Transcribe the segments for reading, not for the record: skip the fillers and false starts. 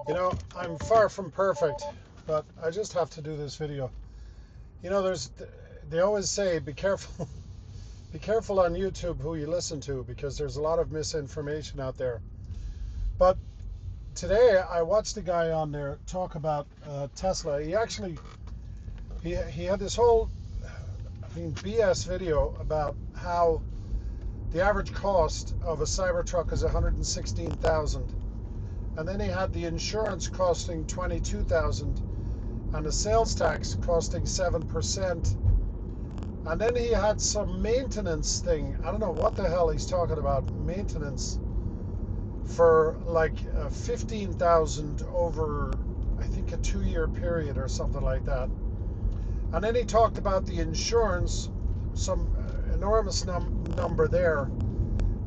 You know, I'm far from perfect, but I just have to do this video. You know, they always say be careful, be careful on YouTube who you listen to because there's a lot of misinformation out there. But today I watched a guy on there talk about Tesla. He had this whole BS video about how the average cost of a Cybertruck is 116,000, and then he had the insurance costing 22,000 and the sales tax costing 7%. And then he had some maintenance thing. I don't know what the hell he's talking about. Maintenance for like 15,000 over, I think, a 2-year period or something like that. And then he talked about the insurance, some enormous number there.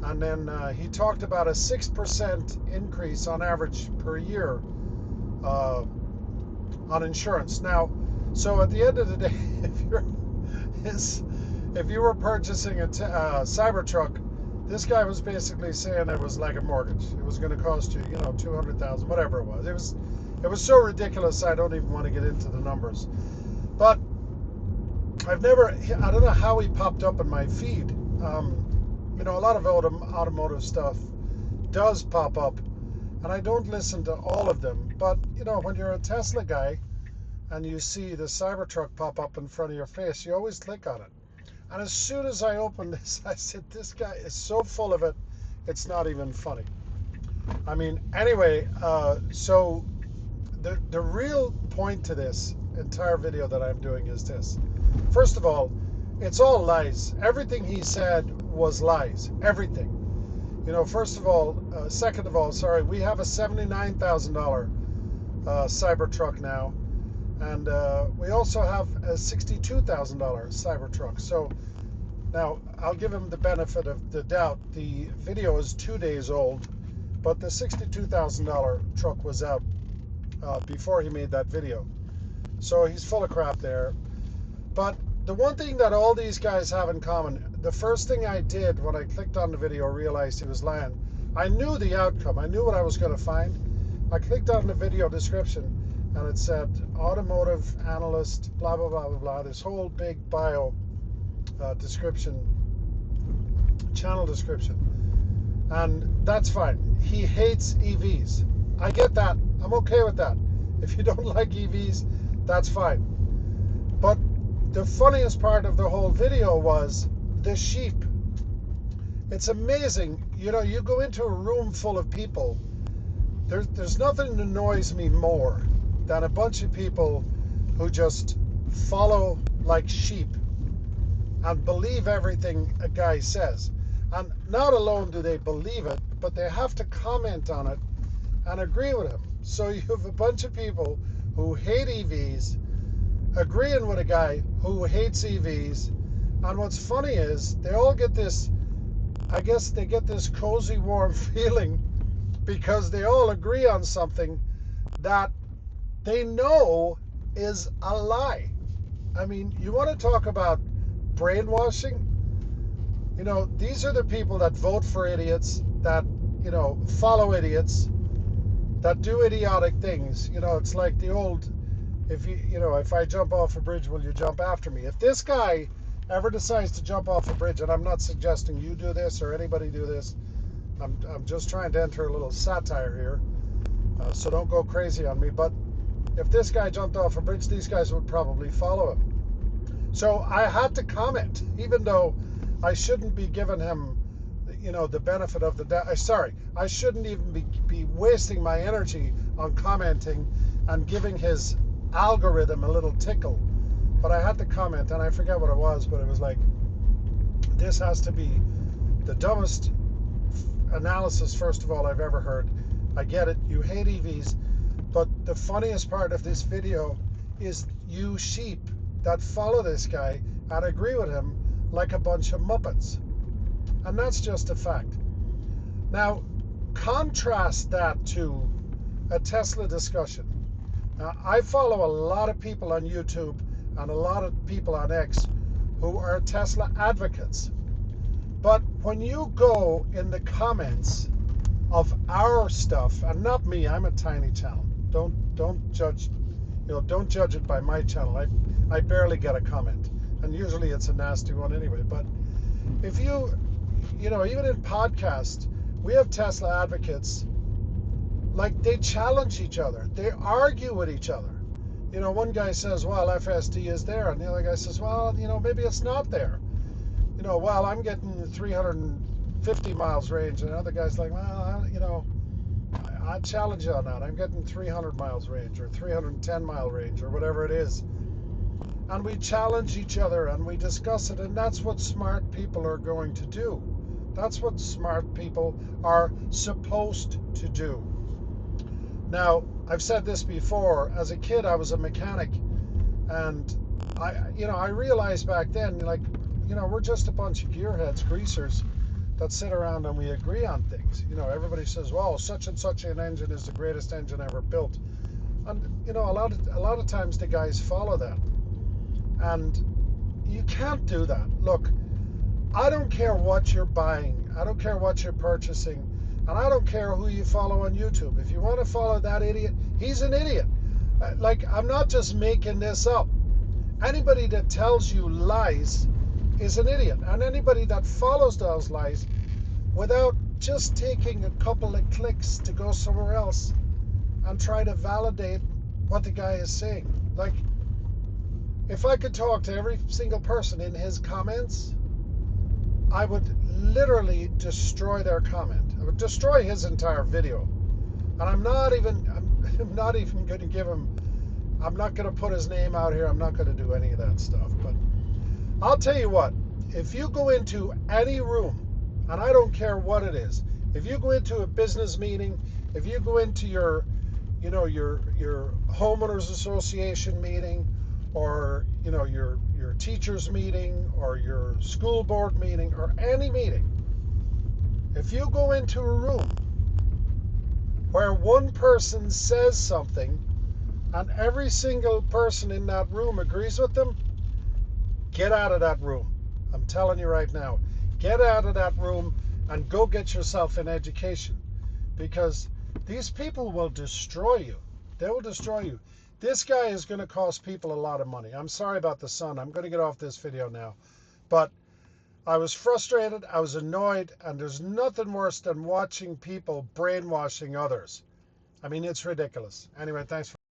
And then he talked about a 6% increase on average per year on insurance. Now, so at the end of the day, if you were purchasing a Cybertruck, this guy was basically saying it was like a mortgage. It was going to cost you, 200,000, whatever it was. It was so ridiculous. I don't even want to get into the numbers. But I don't know how he popped up in my feed. A lot of automotive stuff does pop up, and I don't listen to all of them. But when you're a Tesla guy and you see the Cybertruck pop up in front of your face, you always click on it. And as soon as I opened this, I said, this guy is so full of it, it's not even funny. Anyway, so the real point to this entire video that I'm doing is this. First of all, it's all lies. Everything he said was lies. Everything. First of all, second of all, sorry, we have a $79,000 Cybertruck now. And we also have a $62,000 Cybertruck. So now I'll give him the benefit of the doubt. The video is 2 days old, but the $62,000 truck was out before he made that video. So he's full of crap there. But the one thing that all these guys have in common, the first thing I did when I clicked on the video, realized he was lying. I knew the outcome. I knew what I was going to find. I clicked on the video description, and it said automotive analyst, blah, blah, blah, blah, blah. This whole big bio description, channel description. And that's fine. He hates EVs. I get that. I'm okay with that. If you don't like EVs, that's fine. But the funniest part of the whole video was the sheep. It's amazing. You go into a room full of people. There's nothing that annoys me more than a bunch of people who just follow like sheep and believe everything a guy says. And not alone do they believe it, but they have to comment on it and agree with him. So you have a bunch of people who hate EVs agreeing with a guy who hates EVs. And what's funny is they all get this, I guess they get this cozy, warm feeling because they all agree on something that they know is a lie. You want to talk about brainwashing? These are the people that vote for idiots, that, follow idiots, that do idiotic things. It's like the old, if I jump off a bridge, will you jump after me? If this guy ever decides to jump off a bridge, and I'm not suggesting you do this or anybody do this, I'm just trying to enter a little satire here, so don't go crazy on me. But if this guy jumped off a bridge, these guys would probably follow him. So I had to comment, even though I shouldn't be giving him, the benefit of the doubt. Sorry, I shouldn't even be wasting my energy on commenting and giving his algorithm a little tickle. But I had to comment, and I forget what it was, but it was like, this has to be the dumbest analysis, first of all, I've ever heard. I get it, you hate EVs, but the funniest part of this video is you sheep that follow this guy and agree with him like a bunch of Muppets. And that's just a fact. Now, contrast that to a Tesla discussion. Now, I follow a lot of people on YouTube and a lot of people on X who are Tesla advocates. But when you go in the comments of our stuff, and not me. I'm a tiny channel. Don't judge, don't judge it by my channel. I barely get a comment, and usually it's a nasty one anyway. But if even in podcasts, we have Tesla advocates. Like, they challenge each other. They argue with each other. One guy says, well, FSD is there. And the other guy says, well, maybe it's not there. Well, I'm getting 350 miles range. And the other guy's like, well, I challenge you on that. I'm getting 300 miles range or 310 mile range or whatever it is. And we challenge each other and we discuss it. And that's what smart people are going to do. That's what smart people are supposed to do. Now, I've said this before. As a kid, I was a mechanic, and I realized back then, we're just a bunch of gearheads, greasers, that sit around and we agree on things. Everybody says, well, such and such an engine is the greatest engine ever built, and a lot of times the guys follow that, and you can't do that. Look, I don't care what you're buying, I don't care what you're purchasing. And I don't care who you follow on YouTube. If you want to follow that idiot, he's an idiot. I'm not just making this up. Anybody that tells you lies is an idiot. And anybody that follows those lies without just taking a couple of clicks to go somewhere else and try to validate what the guy is saying. Like, if I could talk to every single person in his comments, I would literally destroy their comment. I would destroy his entire video. And I'm not even going to give him, I'm not going to put his name out here. I'm not going to do any of that stuff. But I'll tell you what, if you go into any room, and I don't care what it is, if you go into a business meeting, if you go into your homeowners association meeting, or your teachers meeting, or your school board meeting, or any meeting, if you go into a room where one person says something and every single person in that room agrees with them, get out of that room. I'm telling you right now, get out of that room and go get yourself an education, because these people will destroy you. They will destroy you. This guy is going to cost people a lot of money. I'm sorry about the sun. I'm going to get off this video now. But I was frustrated, I was annoyed, and there's nothing worse than watching people brainwashing others. I mean, it's ridiculous. Anyway, thanks for